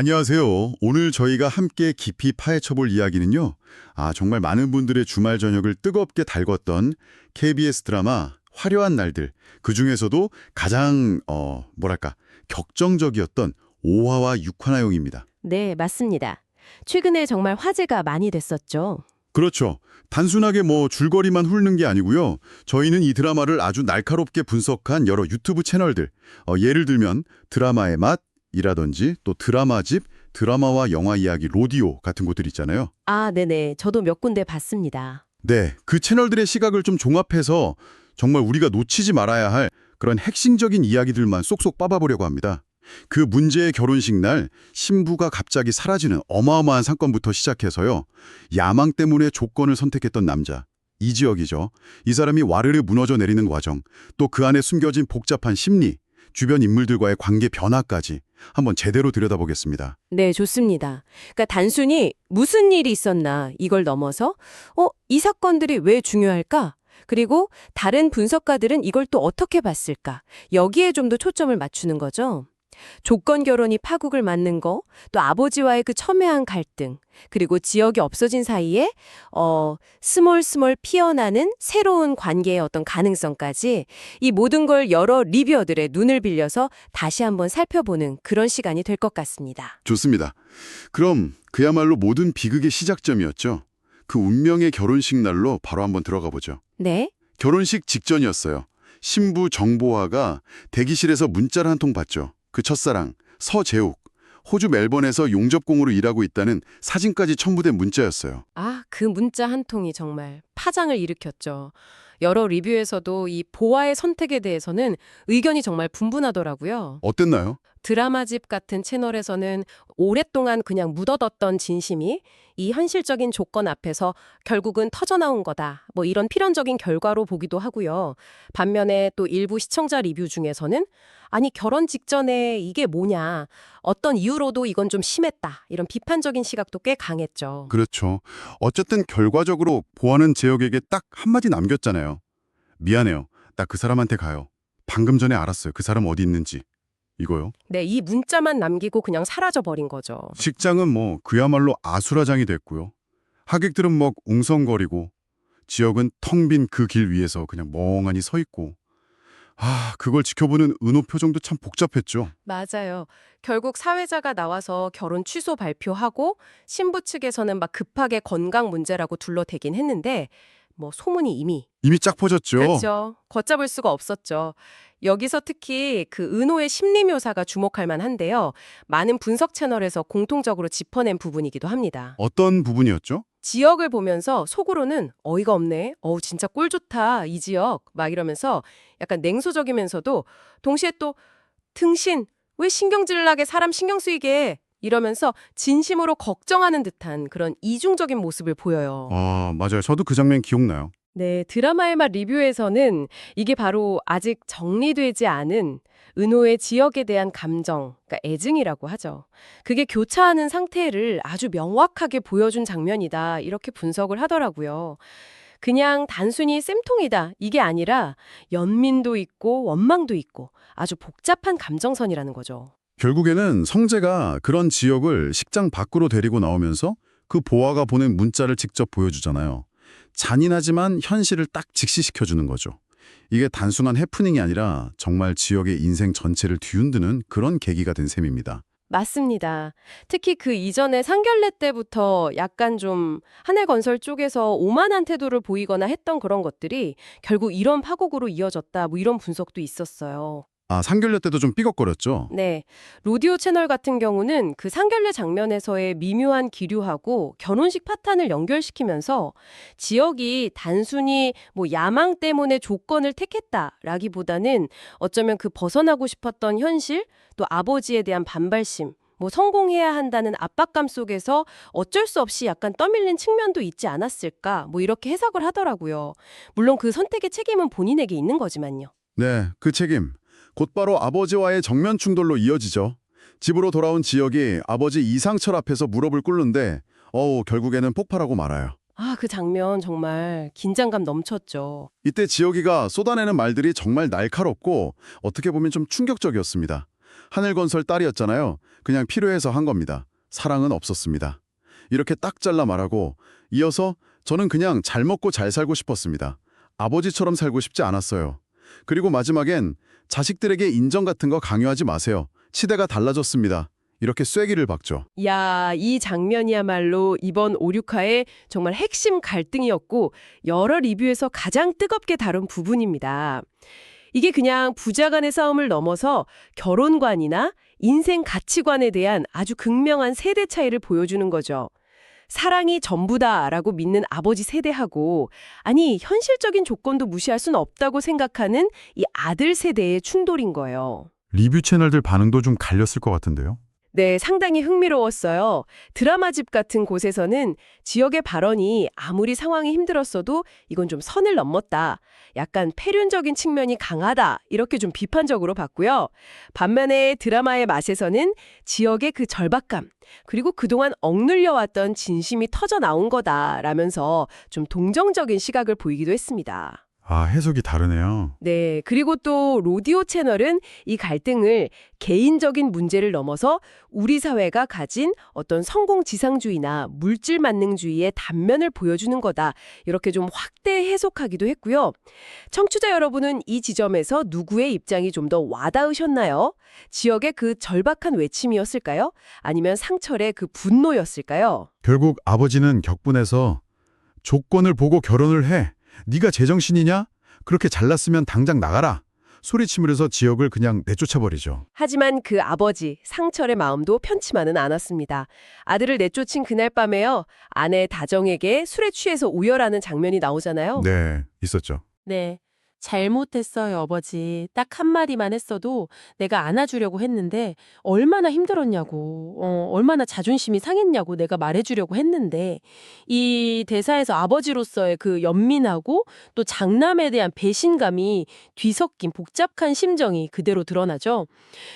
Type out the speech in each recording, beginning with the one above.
안녕하세요. 오늘 저희가 함께 깊이 파헤쳐볼 이야기는요. 정말 많은 분들의 주말 저녁을 뜨겁게 달궜던 KBS 드라마 화려한 날들. 그중에서도 가장 격정적이었던 5화와 6화 내용입니다. 네, 맞습니다. 최근에 정말 화제가 많이 됐었죠. 그렇죠. 단순하게 줄거리만 훑는 게 아니고요. 저희는 이 드라마를 아주 날카롭게 분석한 여러 유튜브 채널들, 예를 들면 드라마의 맛이라든지 또 드라마집, 드라마와 영화 이야기 로디오 같은 곳들 있잖아요. 아, 네네. 저도 몇 군데 봤습니다. 네, 그 채널들의 시각을 좀 종합해서 정말 우리가 놓치지 말아야 할 그런 핵심적인 이야기들만 쏙쏙 빠봐보려고 합니다. 그 문제의 결혼식 날 신부가 갑자기 사라지는 어마어마한 사건부터 시작해서요. 야망 때문에 조건을 선택했던 남자, 이지혁이죠. 이 사람이 와르르 무너져 내리는 과정, 또 그 안에 숨겨진 복잡한 심리, 주변 인물들과의 관계 변화까지 한번 제대로 들여다보겠습니다. 네, 좋습니다. 그러니까 단순히 무슨 일이 있었나 이걸 넘어서 이 사건들이 왜 중요할까? 그리고 다른 분석가들은 이걸 또 어떻게 봤을까? 여기에 좀 더 초점을 맞추는 거죠. 조건 결혼이 파국을 맞는 거, 또 아버지와의 그 첨예한 갈등, 그리고 지역이 없어진 사이에 스몰스몰 피어나는 새로운 관계의 어떤 가능성까지 이 모든 걸 여러 리뷰어들의 눈을 빌려서 다시 한번 살펴보는 그런 시간이 될 것 같습니다. 좋습니다. 그럼 그야말로 모든 비극의 시작점이었죠. 그 운명의 결혼식 날로 바로 한번 들어가 보죠. 네? 결혼식 직전이었어요. 신부 정보화가 대기실에서 문자를 한 통 받죠. 그 첫사랑, 서재욱, 호주 멜번에서 용접공으로 일하고 있다는 사진까지 첨부된 문자였어요. 아, 그 문자 한 통이 정말 파장을 일으켰죠. 여러 리뷰에서도 이 보아의 선택에 대해서는 의견이 정말 분분하더라고요. 어땠나요? 드라마집 같은 채널에서는 오랫동안 그냥 묻어뒀던 진심이 이 현실적인 조건 앞에서 결국은 터져나온 거다. 이런 필연적인 결과로 보기도 하고요. 반면에 또 일부 시청자 리뷰 중에서는 아니 결혼 직전에 이게 뭐냐. 어떤 이유로도 이건 좀 심했다. 이런 비판적인 시각도 꽤 강했죠. 그렇죠. 어쨌든 결과적으로 보아는 재혁에게 딱 한마디 남겼잖아요. 미안해요. 나 그 사람한테 가요. 방금 전에 알았어요. 그 사람 어디 있는지. 이거요. 네, 이 문자만 남기고 그냥 사라져버린 거죠. 식장은 그야말로 아수라장이 됐고요. 하객들은 웅성거리고 지역은 텅 빈 그 길 위에서 그냥 멍하니 서 있고 그걸 지켜보는 은호 표정도 참 복잡했죠. 맞아요. 결국 사회자가 나와서 결혼 취소 발표하고 신부 측에서는 막 급하게 건강 문제라고 둘러대긴 했는데 소문이 이미 쫙 퍼졌죠. 그렇죠. 걷잡을 수가 없었죠. 여기서 특히 그 은호의 심리 묘사가 주목할 만한데요. 많은 분석 채널에서 공통적으로 짚어낸 부분이기도 합니다. 어떤 부분이었죠? 지역을 보면서 속으로는 어이가 없네. 진짜 꿀 좋다. 이 지역. 막 이러면서 약간 냉소적이면서도 동시에 또 등신 왜 신경질나게 사람 신경 쓰이게 이러면서 진심으로 걱정하는 듯한 그런 이중적인 모습을 보여요. 맞아요. 저도 그 장면 기억나요. 네, 드라마의 맛 리뷰에서는 이게 바로 아직 정리되지 않은 은호의 지역에 대한 감정, 그러니까 애증이라고 하죠. 그게 교차하는 상태를 아주 명확하게 보여준 장면이다. 이렇게 분석을 하더라고요. 그냥 단순히 쌤통이다. 이게 아니라 연민도 있고 원망도 있고 아주 복잡한 감정선이라는 거죠. 결국에는 성재가 그런 지역을 식장 밖으로 데리고 나오면서 그 보아가 보낸 문자를 직접 보여주잖아요. 잔인하지만 현실을 딱 직시시켜주는 거죠. 이게 단순한 해프닝이 아니라 정말 지역의 인생 전체를 뒤흔드는 그런 계기가 된 셈입니다. 맞습니다. 특히 그 이전에 상견례 때부터 약간 좀 한해건설 쪽에서 오만한 태도를 보이거나 했던 그런 것들이 결국 이런 파국으로 이어졌다. 이런 분석도 있었어요. 상견례 때도 좀 삐걱거렸죠? 네. 로디오 채널 같은 경우는 그 상견례 장면에서의 미묘한 기류하고 결혼식 파탄을 연결시키면서 지역이 단순히 야망 때문에 조건을 택했다라기보다는 어쩌면 그 벗어나고 싶었던 현실, 또 아버지에 대한 반발심, 성공해야 한다는 압박감 속에서 어쩔 수 없이 약간 떠밀린 측면도 있지 않았을까, 이렇게 해석을 하더라고요. 물론 그 선택의 책임은 본인에게 있는 거지만요. 네, 그 책임. 곧바로 아버지와의 정면 충돌로 이어지죠. 집으로 돌아온 지역이 아버지 이상철 앞에서 무릎을 꿇는데 결국에는 폭발하고 말아요. 그 장면 정말 긴장감 넘쳤죠. 이때 지혁이가 쏟아내는 말들이 정말 날카롭고 어떻게 보면 좀 충격적이었습니다. 하늘건설 딸이었잖아요. 그냥 필요해서 한 겁니다. 사랑은 없었습니다. 이렇게 딱 잘라 말하고 이어서 저는 그냥 잘 먹고 잘 살고 싶었습니다. 아버지처럼 살고 싶지 않았어요. 그리고 마지막엔 자식들에게 인정 같은 거 강요하지 마세요. 시대가 달라졌습니다. 이렇게 쐐기를 박죠. 야, 이 장면이야말로 이번 5, 6화의 정말 핵심 갈등이었고 여러 리뷰에서 가장 뜨겁게 다룬 부분입니다. 이게 그냥 부자 간의 싸움을 넘어서 결혼관이나 인생 가치관에 대한 아주 극명한 세대 차이를 보여주는 거죠. 사랑이 전부다라고 믿는 아버지 세대하고 아니 현실적인 조건도 무시할 수는 없다고 생각하는 이 아들 세대의 충돌인 거예요. 리뷰 채널들 반응도 좀 갈렸을 것 같은데요. 네, 상당히 흥미로웠어요. 드라마집 같은 곳에서는 지역의 발언이 아무리 상황이 힘들었어도 이건 좀 선을 넘었다. 약간 폐륜적인 측면이 강하다. 이렇게 좀 비판적으로 봤고요. 반면에 드라마의 맛에서는 지역의 그 절박감, 그리고 그동안 억눌려왔던 진심이 터져 나온 거다라면서 좀 동정적인 시각을 보이기도 했습니다. 아, 해석이 다르네요. 네, 그리고 또 로디오 채널은 이 갈등을 개인적인 문제를 넘어서 우리 사회가 가진 어떤 성공지상주의나 물질 만능주의의 단면을 보여주는 거다. 이렇게 좀 확대 해석하기도 했고요. 청취자 여러분은 이 지점에서 누구의 입장이 좀 더 와닿으셨나요? 지역의 그 절박한 외침이었을까요? 아니면 상철의 그 분노였을까요? 결국 아버지는 격분해서 조건을 보고 결혼을 해. 네가 제정신이냐? 그렇게 잘났으면 당장 나가라. 소리치면서 지역을 그냥 내쫓아버리죠. 하지만 그 아버지 상철의 마음도 편치만은 않았습니다. 아들을 내쫓은 그날 밤에요. 아내 다정에게 술에 취해서 우열하는 장면이 나오잖아요. 네, 있었죠. 네. 잘못했어요, 아버지. 딱 한마디만 했어도 내가 안아주려고 했는데 얼마나 힘들었냐고, 얼마나 자존심이 상했냐고 내가 말해주려고 했는데 이 대사에서 아버지로서의 그 연민하고 또 장남에 대한 배신감이 뒤섞인 복잡한 심정이 그대로 드러나죠.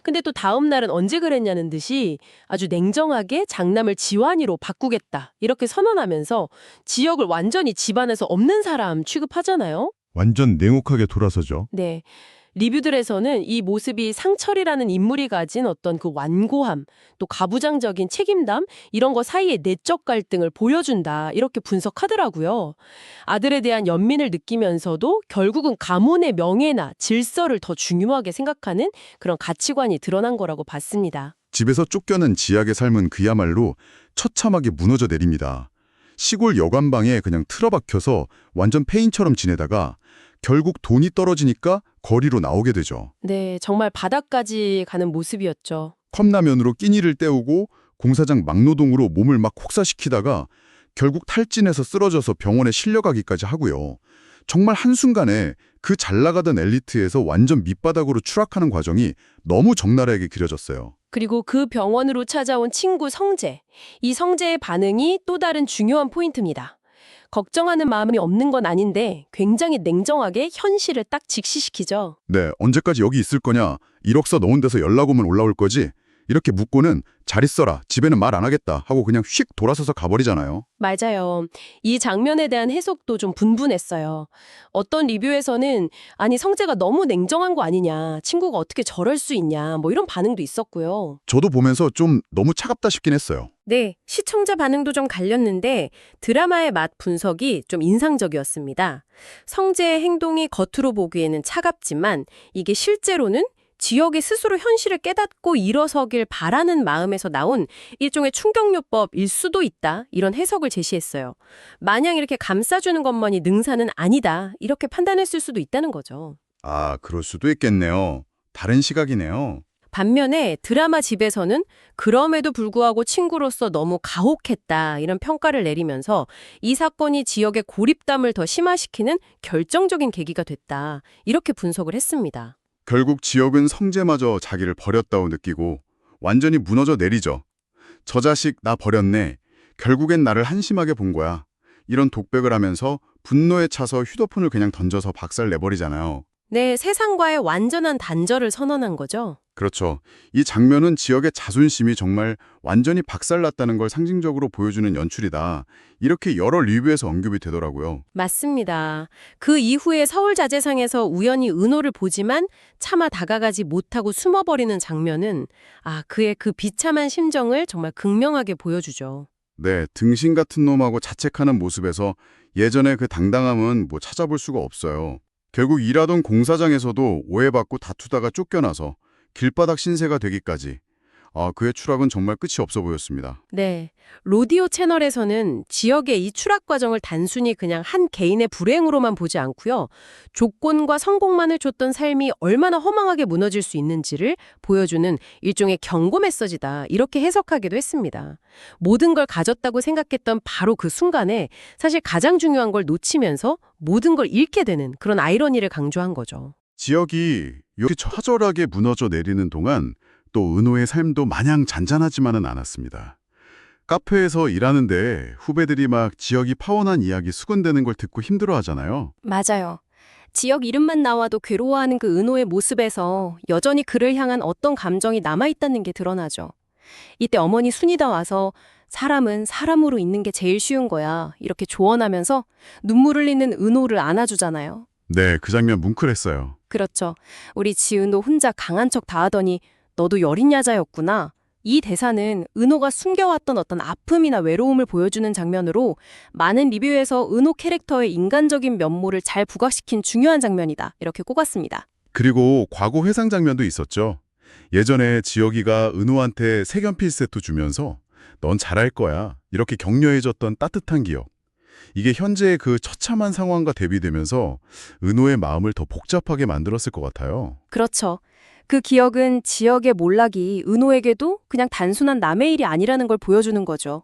근데 또 다음 날은 언제 그랬냐는 듯이 아주 냉정하게 장남을 지환이로 바꾸겠다 이렇게 선언하면서 지역을 완전히 집안에서 없는 사람 취급하잖아요. 완전 냉혹하게 돌아서죠. 네. 리뷰들에서는 이 모습이 상철이라는 인물이 가진 어떤 그 완고함, 또 가부장적인 책임감, 이런 거 사이의 내적 갈등을 보여준다, 이렇게 분석하더라고요. 아들에 대한 연민을 느끼면서도 결국은 가문의 명예나 질서를 더 중요하게 생각하는 그런 가치관이 드러난 거라고 봤습니다. 집에서 쫓겨난 지약의 삶은 그야말로 처참하게 무너져 내립니다. 시골 여관방에 그냥 틀어박혀서 완전 폐인처럼 지내다가 결국 돈이 떨어지니까 거리로 나오게 되죠. 네, 정말 바닥까지 가는 모습이었죠. 컵라면으로 끼니를 때우고 공사장 막노동으로 몸을 막 혹사시키다가 결국 탈진해서 쓰러져서 병원에 실려가기까지 하고요. 정말 한순간에 그 잘나가던 엘리트에서 완전 밑바닥으로 추락하는 과정이 너무 적나라하게 그려졌어요. 그리고 그 병원으로 찾아온 친구 성재. 이 성재의 반응이 또 다른 중요한 포인트입니다. 걱정하는 마음이 없는 건 아닌데 굉장히 냉정하게 현실을 딱 직시시키죠. 네, 언제까지 여기 있을 거냐? 1억 써 넣은 데서 연락 오면 올라올 거지? 이렇게 묻고는 잘 있어라, 집에는 말 안 하겠다 하고 그냥 휙 돌아서서 가버리잖아요. 맞아요. 이 장면에 대한 해석도 좀 분분했어요. 어떤 리뷰에서는 아니 성재가 너무 냉정한 거 아니냐, 친구가 어떻게 저럴 수 있냐, 뭐 이런 반응도 있었고요. 저도 보면서 좀 너무 차갑다 싶긴 했어요. 네, 시청자 반응도 좀 갈렸는데 드라마의 맛 분석이 좀 인상적이었습니다. 성재의 행동이 겉으로 보기에는 차갑지만 이게 실제로는 지역이 스스로 현실을 깨닫고 일어서길 바라는 마음에서 나온 일종의 충격요법일 수도 있다. 이런 해석을 제시했어요. 마냥 이렇게 감싸주는 것만이 능사는 아니다. 이렇게 판단했을 수도 있다는 거죠. 아, 그럴 수도 있겠네요. 다른 시각이네요. 반면에 드라마 집에서는 그럼에도 불구하고 친구로서 너무 가혹했다 이런 평가를 내리면서 이 사건이 지역의 고립감을 더 심화시키는 결정적인 계기가 됐다 이렇게 분석을 했습니다. 결국 지역은 성재마저 자기를 버렸다고 느끼고 완전히 무너져 내리죠. 저 자식 나 버렸네. 결국엔 나를 한심하게 본 거야. 이런 독백을 하면서 분노에 차서 휴대폰을 그냥 던져서 박살 내버리잖아요. 네, 세상과의 완전한 단절을 선언한 거죠. 그렇죠. 이 장면은 지역의 자존심이 정말 완전히 박살났다는 걸 상징적으로 보여주는 연출이다. 이렇게 여러 리뷰에서 언급이 되더라고요. 맞습니다. 그 이후에 서울자재상에서 우연히 은호를 보지만 차마 다가가지 못하고 숨어버리는 장면은 그의 그 비참한 심정을 정말 극명하게 보여주죠. 네, 등신 같은 놈하고 자책하는 모습에서 예전의 그 당당함은 찾아볼 수가 없어요. 결국 일하던 공사장에서도 오해받고 다투다가 쫓겨나서 길바닥 신세가 되기까지 그의 추락은 정말 끝이 없어 보였습니다. 네. 로디오 채널에서는 지역의 이 추락 과정을 단순히 그냥 한 개인의 불행으로만 보지 않고요. 조건과 성공만을 줬던 삶이 얼마나 허망하게 무너질 수 있는지를 보여주는 일종의 경고 메시지다. 이렇게 해석하기도 했습니다. 모든 걸 가졌다고 생각했던 바로 그 순간에 사실 가장 중요한 걸 놓치면서 모든 걸 잃게 되는 그런 아이러니를 강조한 거죠. 지역이 이렇게 처절하게 무너져 내리는 동안 또 은호의 삶도 마냥 잔잔하지만은 않았습니다. 카페에서 일하는데 후배들이 막 지역이 파혼한 이야기 수군대는 걸 듣고 힘들어하잖아요. 맞아요. 지역 이름만 나와도 괴로워하는 그 은호의 모습에서 여전히 그를 향한 어떤 감정이 남아있다는 게 드러나죠. 이때 어머니 순이다 와서 사람은 사람으로 있는 게 제일 쉬운 거야. 이렇게 조언하면서 눈물 흘리는 은호를 안아주잖아요. 네, 그 장면 뭉클했어요. 그렇죠. 우리 지은도 혼자 강한 척 다 하더니 너도 여린 야자였구나. 이 대사는 은호가 숨겨왔던 어떤 아픔이나 외로움을 보여주는 장면으로 많은 리뷰에서 은호 캐릭터의 인간적인 면모를 잘 부각시킨 중요한 장면이다. 이렇게 꼽았습니다. 그리고 과거 회상 장면도 있었죠. 예전에 지역이가 은호한테 색연필 세트 주면서 넌 잘할 거야 이렇게 격려해줬던 따뜻한 기억. 이게 현재의 그 처참한 상황과 대비되면서 은호의 마음을 더 복잡하게 만들었을 것 같아요. 그렇죠. 그 기억은 지역의 몰락이 은호에게도 그냥 단순한 남의 일이 아니라는 걸 보여주는 거죠.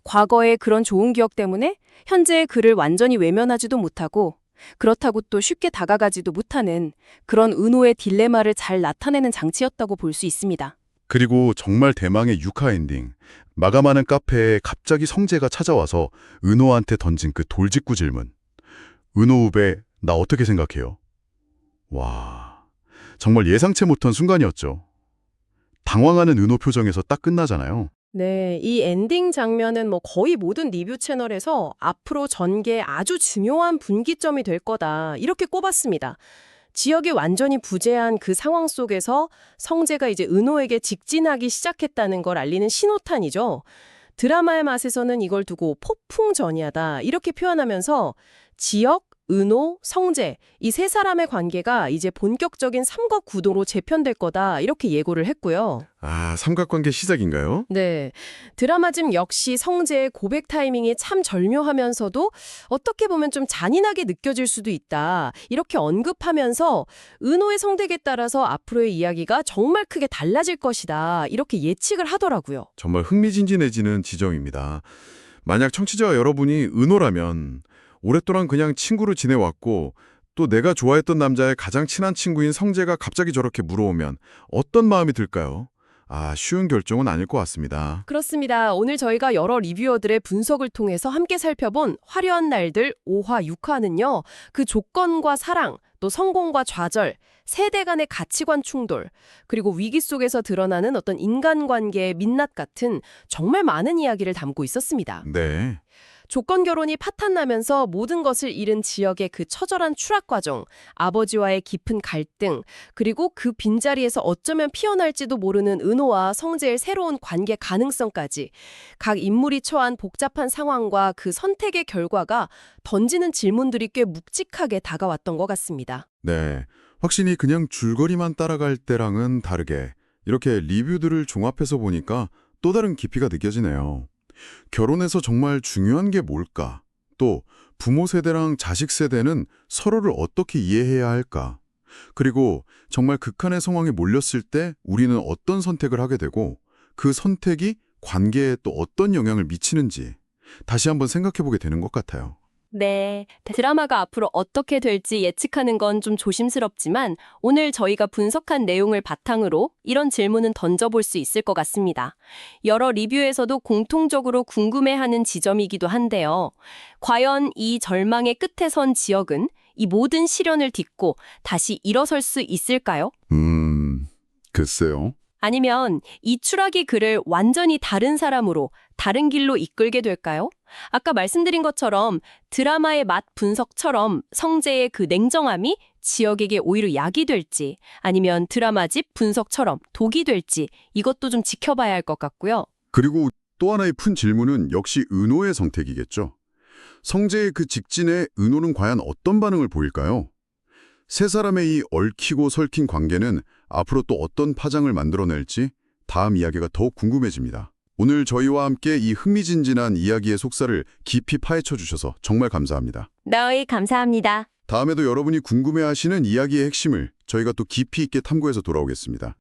과거의 그런 좋은 기억 때문에 현재의 그를 완전히 외면하지도 못하고 그렇다고 또 쉽게 다가가지도 못하는 그런 은호의 딜레마를 잘 나타내는 장치였다고 볼 수 있습니다. 그리고 정말 대망의 육화 엔딩. 마감하는 카페에 갑자기 성재가 찾아와서 은호한테 던진 그 돌직구 질문. 은호 후배, 나 어떻게 생각해요? 와, 정말 예상치 못한 순간이었죠. 당황하는 은호 표정에서 딱 끝나잖아요. 네, 이 엔딩 장면은 거의 모든 리뷰 채널에서 앞으로 전개에 아주 중요한 분기점이 될 거다. 이렇게 꼽았습니다. 지역이 완전히 부재한 그 상황 속에서 성재가 이제 은호에게 직진하기 시작했다는 걸 알리는 신호탄이죠. 드라마의 맛에서는 이걸 두고 폭풍전야다 이렇게 표현하면서 지역, 은호, 성재 이 세 사람의 관계가 이제 본격적인 삼각구도로 재편될 거다 이렇게 예고를 했고요. 아, 삼각관계 시작인가요? 네, 드라마즘 역시 성재의 고백 타이밍이 참 절묘하면서도 어떻게 보면 좀 잔인하게 느껴질 수도 있다. 이렇게 언급하면서 은호의 선택에 따라서 앞으로의 이야기가 정말 크게 달라질 것이다. 이렇게 예측을 하더라고요. 정말 흥미진진해지는 지점입니다. 만약 청취자 여러분이 은호라면 오랫동안 그냥 친구로 지내왔고 또 내가 좋아했던 남자의 가장 친한 친구인 성재가 갑자기 저렇게 물어오면 어떤 마음이 들까요? 쉬운 결정은 아닐 것 같습니다. 그렇습니다. 오늘 저희가 여러 리뷰어들의 분석을 통해서 함께 살펴본 화려한 날들 5화, 6화는요. 그 조건과 사랑, 또 성공과 좌절, 세대 간의 가치관 충돌, 그리고 위기 속에서 드러나는 어떤 인간관계의 민낯 같은 정말 많은 이야기를 담고 있었습니다. 네. 조건 결혼이 파탄나면서 모든 것을 잃은 지역의 그 처절한 추락 과정, 아버지와의 깊은 갈등, 그리고 그 빈자리에서 어쩌면 피어날지도 모르는 은호와 성재의 새로운 관계 가능성까지 각 인물이 처한 복잡한 상황과 그 선택의 결과가 던지는 질문들이 꽤 묵직하게 다가왔던 것 같습니다. 네. 확실히 그냥 줄거리만 따라갈 때랑은 다르게 이렇게 리뷰들을 종합해서 보니까 또 다른 깊이가 느껴지네요. 결혼에서 정말 중요한 게 뭘까? 또 부모 세대랑 자식 세대는 서로를 어떻게 이해해야 할까? 그리고 정말 극한의 상황에 몰렸을 때 우리는 어떤 선택을 하게 되고 그 선택이 관계에 또 어떤 영향을 미치는지 다시 한번 생각해보게 되는 것 같아요. 네, 드라마가 앞으로 어떻게 될지 예측하는 건 좀 조심스럽지만 오늘 저희가 분석한 내용을 바탕으로 이런 질문은 던져볼 수 있을 것 같습니다. 여러 리뷰에서도 공통적으로 궁금해하는 지점이기도 한데요. 과연 이 절망의 끝에 선 지역은 이 모든 시련을 딛고 다시 일어설 수 있을까요? 글쎄요. 아니면 이 추락이 그를 완전히 다른 사람으로 다른 길로 이끌게 될까요? 아까 말씀드린 것처럼 드라마의 맛 분석처럼 성재의 그 냉정함이 지역에게 오히려 약이 될지 아니면 드라마집 분석처럼 독이 될지 이것도 좀 지켜봐야 할 것 같고요. 그리고 또 하나의 큰 질문은 역시 은호의 선택이겠죠. 성재의 그 직진에 은호는 과연 어떤 반응을 보일까요? 세 사람의 이 얽히고 설킨 관계는 앞으로 또 어떤 파장을 만들어낼지 다음 이야기가 더욱 궁금해집니다. 오늘 저희와 함께 이 흥미진진한 이야기의 속살을 깊이 파헤쳐 주셔서 정말 감사합니다. 네, 감사합니다. 다음에도 여러분이 궁금해하시는 이야기의 핵심을 저희가 또 깊이 있게 탐구해서 돌아오겠습니다.